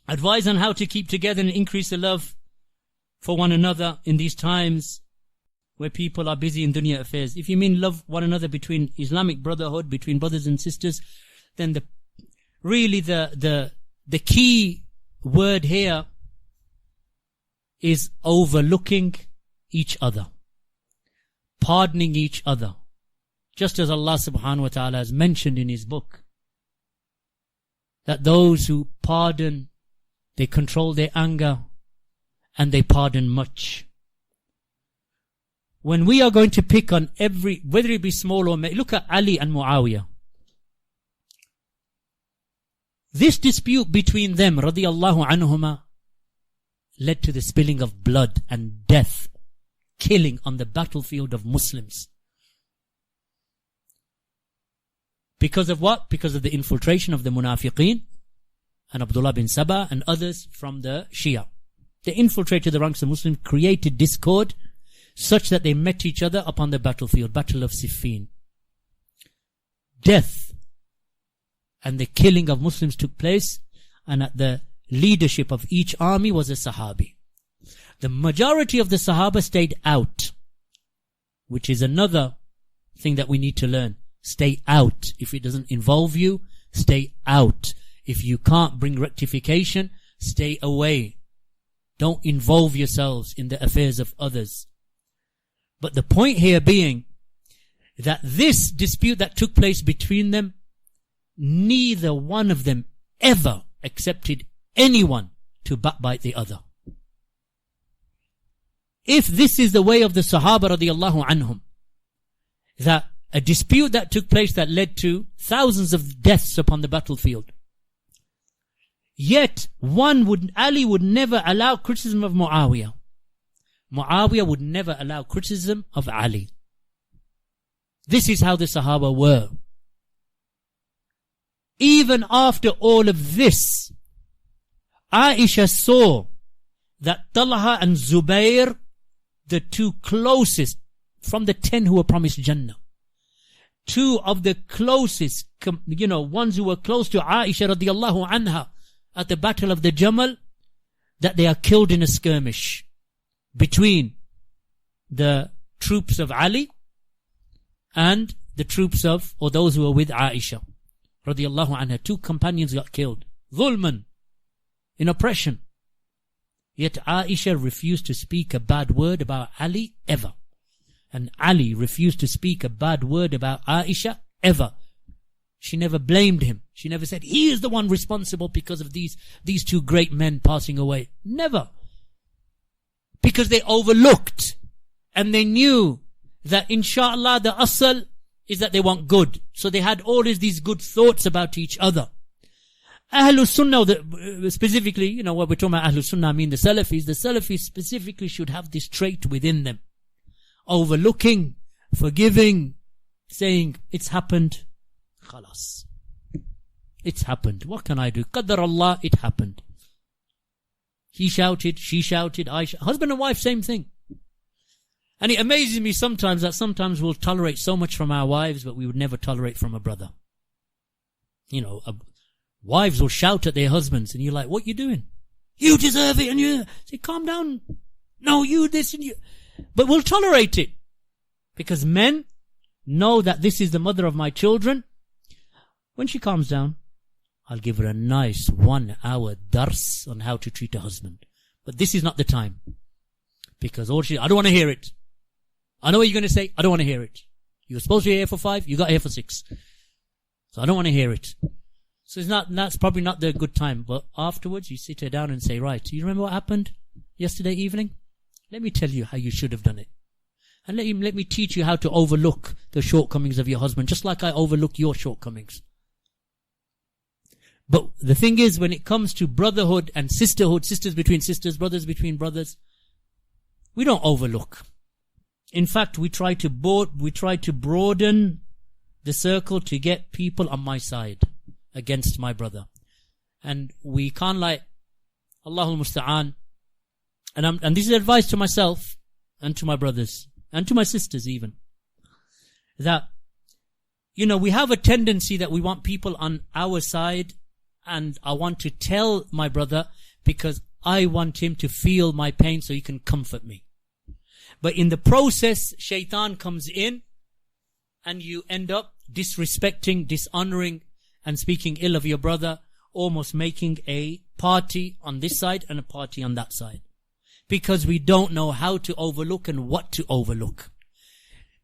Advise on how to keep together and increase the love for one another in these times where people are busy in dunya affairs. If you mean love one another between Islamic brotherhood, between brothers and sisters, then the key word here is overlooking each other, pardoning each other. Just as Allah subhanahu wa ta'ala has mentioned in His book, that those who pardon, they control their anger, and they pardon much. When we are going to pick on whether it be small or look at Ali and Muawiyah. This dispute between them, radiyallahu anhuma, led to the spilling of blood and death, killing on the battlefield of Muslims. Because of what? Because of the infiltration of the munafiqeen and Abdullah bin Saba and others from the Shia. They infiltrated the ranks of Muslims, created discord, such that they met each other upon the battlefield, Battle of Siffin. Death and the killing of Muslims took place, and at the leadership of each army was a Sahabi. The majority of the Sahaba stayed out, which is another thing that we need to learn. Stay out. If it doesn't involve you, stay out. If you can't bring rectification, stay away. Don't involve yourselves in the affairs of others. But the point here being that this dispute that took place between them, neither one of them ever accepted anyone to backbite the other. If this is the way of the Sahaba radiyallahu anhum, that a dispute that took place that led to thousands of deaths upon the battlefield, yet Ali would never allow criticism of Muawiyah. Muawiyah would never allow criticism of Ali. This is how the Sahaba were. Even after all of this, Aisha saw that Talha and Zubair, the two closest from the 10 who were promised Jannah, two of the closest, ones who were close to Aisha radiyallahu anha at the battle of the Jamal, that they are killed in a skirmish between the troops of Ali and the troops of, or those who were with Aisha radiyallahu anha. Two companions got killed. Dhulman, in oppression. Yet Aisha refused to speak a bad word about Ali ever. And Ali refused to speak a bad word about Aisha ever. She never blamed him. She never said, he is the one responsible because of these two great men passing away. Never. Because they overlooked and they knew that inshallah the asal is that they want good. So they had all these good thoughts about each other. Ahlul Sunnah, specifically, when we're talking about Ahlul Sunnah, I mean the Salafis specifically should have this trait within them. Overlooking, forgiving, saying, it's happened. Khalas. It's happened. What can I do? Qadar Allah, it happened. He shouted, she shouted, husband and wife, same thing. And it amazes me sometimes that sometimes we'll tolerate so much from our wives, but we would never tolerate from a brother. Wives will shout at their husbands, and you're like, what you doing? You deserve it, and you say, calm down. No, you this and you. But we'll tolerate it. Because men know that this is the mother of my children. When she calms down, I'll give her a nice 1 hour dars on how to treat a husband. But this is not the time. Because I don't want to hear it. I know what you're going to say. I don't want to hear it. You were supposed to be here for 5. You got here for 6. So I don't want to hear it. So that's probably not the good time. But afterwards, you sit her down and say, right, do you remember what happened yesterday evening? Let me tell you how you should have done it. And let me teach you how to overlook the shortcomings of your husband, just like I overlook your shortcomings. But the thing is, when it comes to brotherhood and sisterhood, sisters between sisters, brothers between brothers, we don't overlook. In fact, we try to broaden the circle to get people on my side against my brother. And we can't Allahul Musta'an. And this is advice to myself and to my brothers and to my sisters even. That, we have a tendency that we want people on our side and I want to tell my brother because I want him to feel my pain so he can comfort me. But in the process, shaitan comes in and you end up disrespecting, dishonoring and speaking ill of your brother, almost making a party on this side and a party on that side. Because we don't know how to overlook and what to overlook.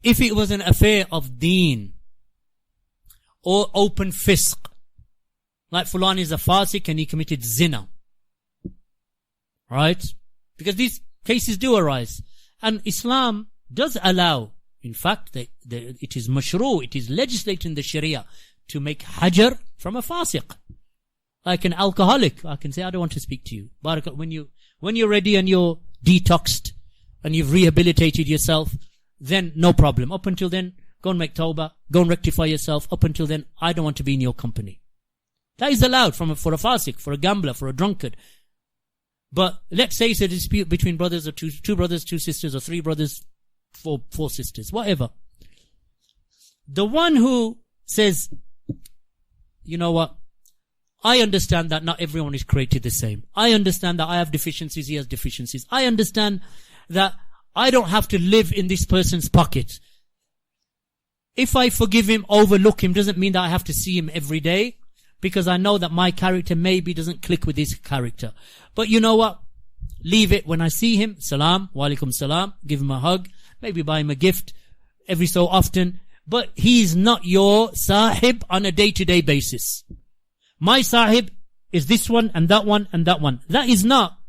If it was an affair of deen or open fisq, like Fulan is a fasiq and he committed zina, right? Because these cases do arise. And Islam does allow, in fact, it is mashru', it is legislated in the Sharia to make hajar from a fasiq. Like an alcoholic, I can say, I don't want to speak to you. Barakat, when you're ready and you're detoxed and you've rehabilitated yourself, then no problem. Up until then, go and make tawbah, go and rectify yourself. Up until then, I don't want to be in your company. That is allowed for a fasiq, for a gambler, for a drunkard. But let's say it's a dispute between brothers or two brothers, two sisters, or three brothers, four sisters, whatever. The one who says, you know what, I understand that not everyone is created the same. I understand that I have deficiencies, he has deficiencies. I understand that I don't have to live in this person's pocket. If I forgive him, overlook him, doesn't mean that I have to see him every day, because I know that my character maybe doesn't click with his character. But you know what? Leave it. When I see him, salam, wa alaikum salam, give him a hug, maybe buy him a gift every so often. But he's not your sahib on a day-to-day basis. My sahib is this one and that one and that one. That is not.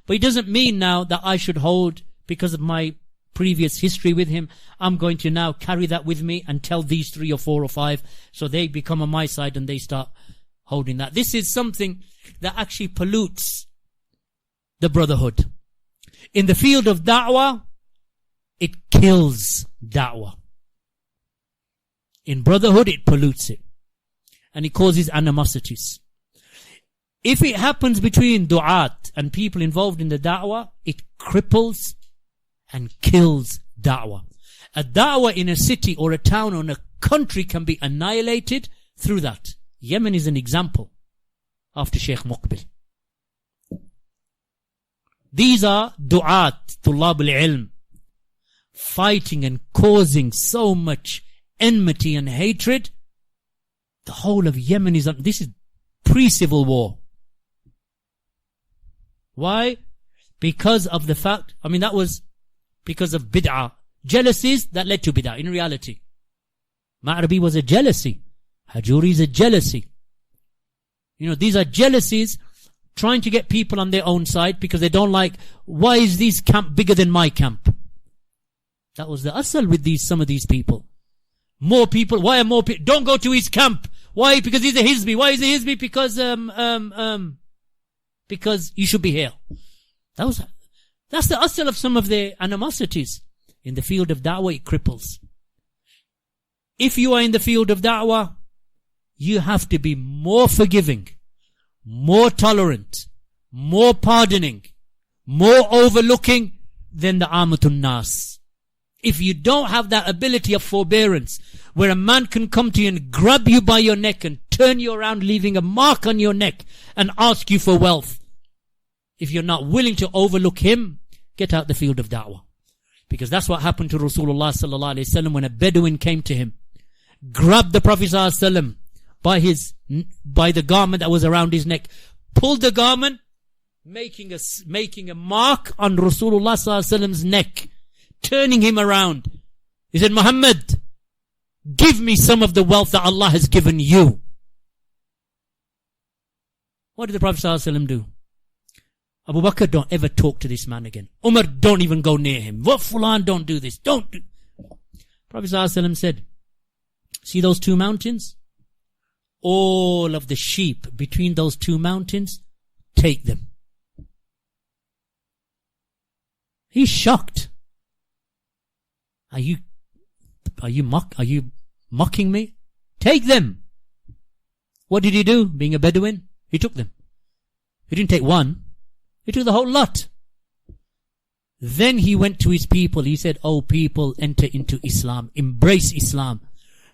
But it doesn't mean now that I should hold, because of my previous history with him, I'm going to now carry that with me and tell these 3 or 4 or 5 so they become on my side and they start holding that. This is something that actually pollutes the brotherhood. In the field of da'wah, it kills da'wah. In brotherhood, it pollutes it. And it causes animosities. If it happens between du'at and people involved in the da'wah, it cripples and kills da'wah. A da'wah in a city or a town or in a country can be annihilated through that. Yemen is an example after Sheikh Muqbil. These are du'at, tulab al-ilm, fighting and causing so much enmity and hatred. The whole of Yemen is, this is pre-civil war. Why? Because of the fact, that was because of bid'ah. Jealousies that led to bid'ah in reality. Ma'arabi was a jealousy. Hajuri is a jealousy. These are jealousies trying to get people on their own side because they don't like, why is this camp bigger than my camp? That was the asal with some of these people. More people, why are more people? Don't go to his camp. Why? Because he's a Hizbi. Why is he Hizbi? Because you should be here. That's the asal of some of their animosities. In the field of da'wah, it cripples. If you are in the field of da'wah, you have to be more forgiving, more tolerant, more pardoning, more overlooking than the amatun nas. If you don't have that ability of forbearance, where a man can come to you and grab you by your neck and turn you around, leaving a mark on your neck and ask you for wealth, if you're not willing to overlook him, get out the field of da'wah. Because that's what happened to Rasulullah sallallahu alaihi wasallam when a Bedouin came to him, grabbed the Prophet sallallahu alaihi wasallam by the garment that was around his neck, pulled the garment, making a mark on Rasulullah sallallahu alaihi wasallam's neck, turning him around. He said, Muhammad, give me some of the wealth that Allah has given you. What did the Prophet sallallahu alaihi wasallam do? Abu Bakr, don't ever talk to this man again. Umar, don't even go near him. What Fulan, don't do this. Don't do. Prophet ﷺ said, see those 2 mountains? All of the sheep between those 2 mountains, take them. He's shocked. Are you mocking me? Take them. What did he do? Being a Bedouin, he took them. He didn't take one. He took the whole lot. Then he went to his people. He said, "O people, enter into Islam. Embrace Islam.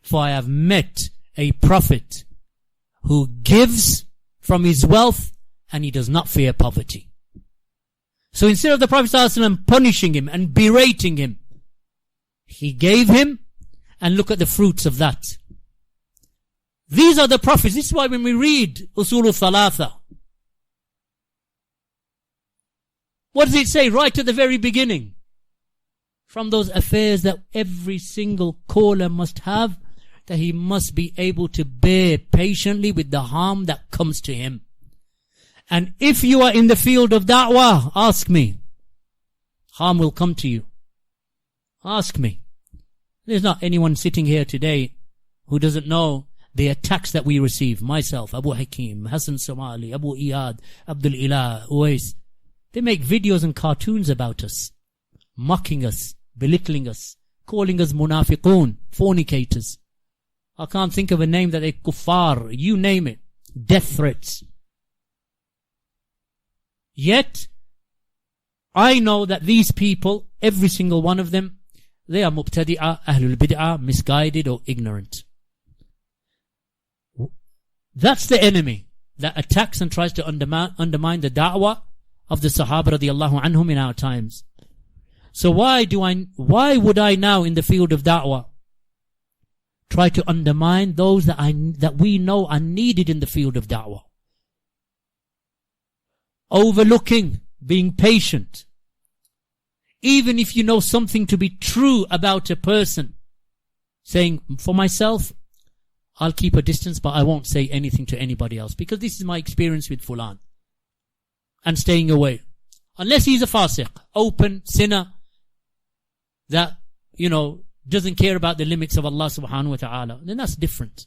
For I have met a prophet who gives from his wealth, and he does not fear poverty. So instead of the Prophet ﷺ punishing him and berating him, he gave him, and look at the fruits of that. These are the prophets. This is why when we read Usul al-Thalatha, what does it say right at the very beginning? From those affairs that every single caller must have, that he must be able to bear patiently with the harm that comes to him. And if you are in the field of da'wah, ask me. Harm will come to you. Ask me. There's not anyone sitting here today who doesn't know the attacks that we receive. Myself, Abu Hakim, Hassan Somali, Abu Iyad, Abdul Ilah, Uwais. They make videos and cartoons about us, mocking us, belittling us, calling us munafiqun, fornicators. I can't think of a name that they kuffar, you name it, death threats. Yet, I know that these people, every single one of them, they are mubtadi'ah, ahlul bid'ah, misguided or ignorant. That's the enemy that attacks and tries to undermine the da'wah of the Sahaba radiallahu anhum in our times. So why would I now in the field of da'wah try to undermine those that we know are needed in the field of da'wah? Overlooking, being patient. Even if you know something to be true about a person, saying, for myself, I'll keep a distance, but I won't say anything to anybody else, because this is my experience with fulan. And staying away. Unless he's a fasiq, open sinner, that, doesn't care about the limits of Allah subhanahu wa ta'ala, then that's different.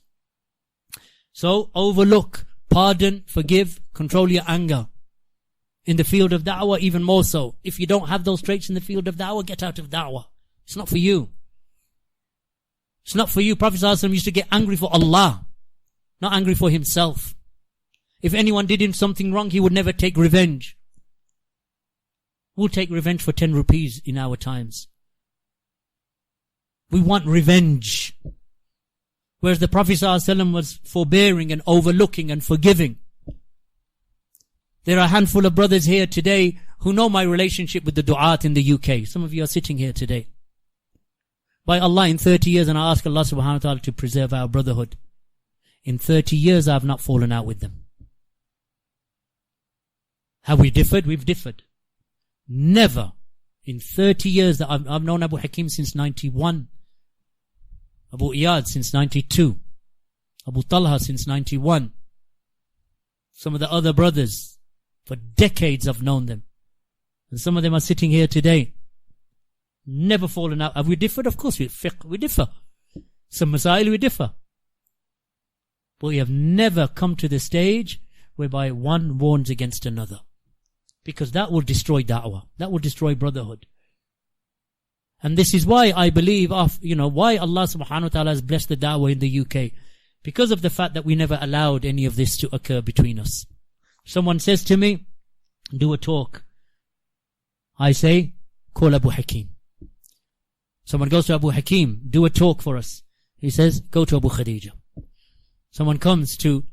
So, overlook, pardon, forgive, control your anger. In the field of da'wah, even more so. If you don't have those traits in the field of da'wah, get out of da'wah. It's not for you. It's not for you. Prophet ﷺ used to get angry for Allah, not angry for himself. If anyone did him something wrong, he would never take revenge. We'll take revenge for 10 rupees in our times. We want revenge. Whereas the Prophet ﷺ was forbearing and overlooking and forgiving. There are a handful of brothers here today who know my relationship with the du'at in the UK. Some of you are sitting here today. By Allah, in 30 years, and I ask Allah subhanahu wa ta'ala to preserve our brotherhood, in 30 years I have not fallen out with them. Have we differed? We've differed. Never. In 30 years that I've known Abu Hakim since 91. Abu Iyad since 92. Abu Talha since 91. Some of the other brothers, for decades I've known them. And some of them are sitting here today. Never fallen out. Have we differed? Of course we differ. Some masail we differ. But we have never come to the stage whereby one warns against another. Because that will destroy da'wah. That will destroy brotherhood. And this is why I believe, why Allah subhanahu wa ta'ala has blessed the da'wah in the UK. Because of the fact that we never allowed any of this to occur between us. Someone says to me, do a talk. I say, call Abu Hakim. Someone goes to Abu Hakim, do a talk for us. He says, go to Abu Khadeeja. Someone comes to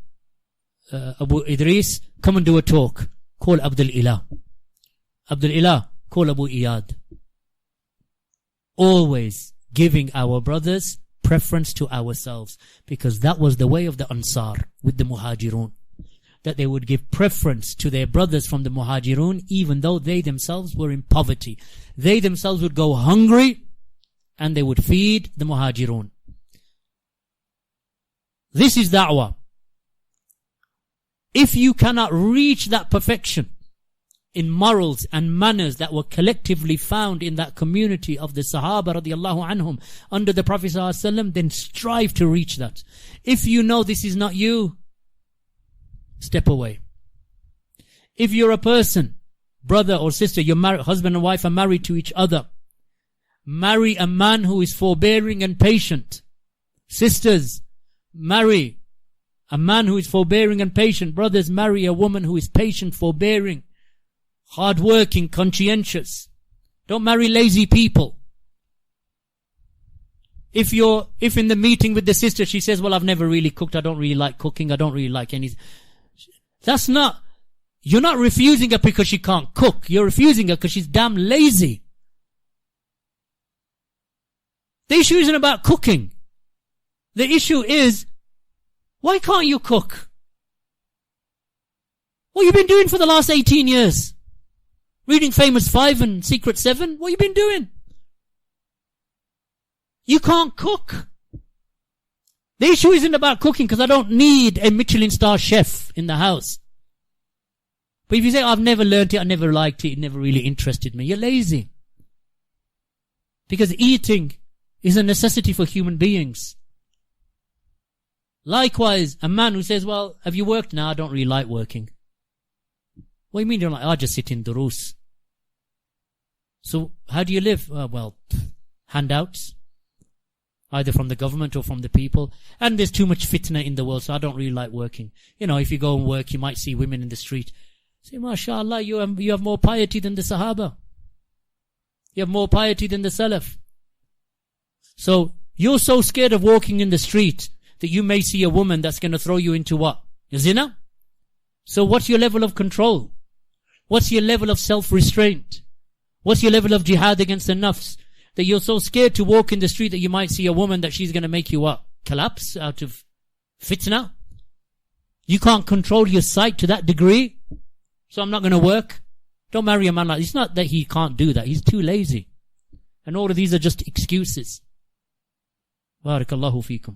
Abu Idris, come and do a talk. Call Abdul Ilah. Abdul Ilah, call Abu Iyad. Always giving our brothers preference to ourselves. Because that was the way of the Ansar with the Muhajirun. That they would give preference to their brothers from the Muhajirun, even though they themselves were in poverty. They themselves would go hungry, and they would feed the Muhajirun. This is da'wah. If you cannot reach that perfection in morals and manners that were collectively found in that community of the Sahaba radiallahu anhum under the Prophet ﷺ, then strive to reach that. If you know this is not you, step away. If you're a person, brother or sister, you're married, husband and wife are married to each other, marry a man who is forbearing and patient. Sisters, marry a man who is forbearing and patient. Brothers, marry a woman who is patient, forbearing, hard-working, conscientious. Don't marry lazy people. If in the meeting with the sister she says, well, I've never really cooked, I don't really like cooking, I don't really like anything. That's not, you're not refusing her because she can't cook. You're refusing her because she's damn lazy. The issue isn't about cooking. The issue is, why can't you cook? What have you been doing for the last 18 years? Reading Famous 5 and Secret 7? What have you been doing? You can't cook. The issue isn't about cooking because I don't need a Michelin star chef in the house. But if you say, I've never learned it, I never liked it, it never really interested me, you're lazy. Because eating is a necessity for human beings. Likewise, a man who says, well, have you worked? No, I don't really like working. What do you mean? You're like, I just sit in durus. So how do you live? Well, handouts. Either from the government or from the people. And there's too much fitnah in the world, so I don't really like working. You know, if you go and work, you might see women in the street. Say, mashallah, you have more piety than the Sahaba. You have more piety than the Salaf. So, you're so scared of walking in the street that you may see a woman that's going to throw you into what? Zina? So what's your level of control? What's your level of self-restraint? What's your level of jihad against the nafs? That you're so scared to walk in the street that you might see a woman that she's going to make you what? Collapse out of fitnah? You can't control your sight to that degree? So I'm not going to work? Don't marry a man like that. It's not that he can't do that. He's too lazy. And all of these are just excuses. Barakallahu feekum.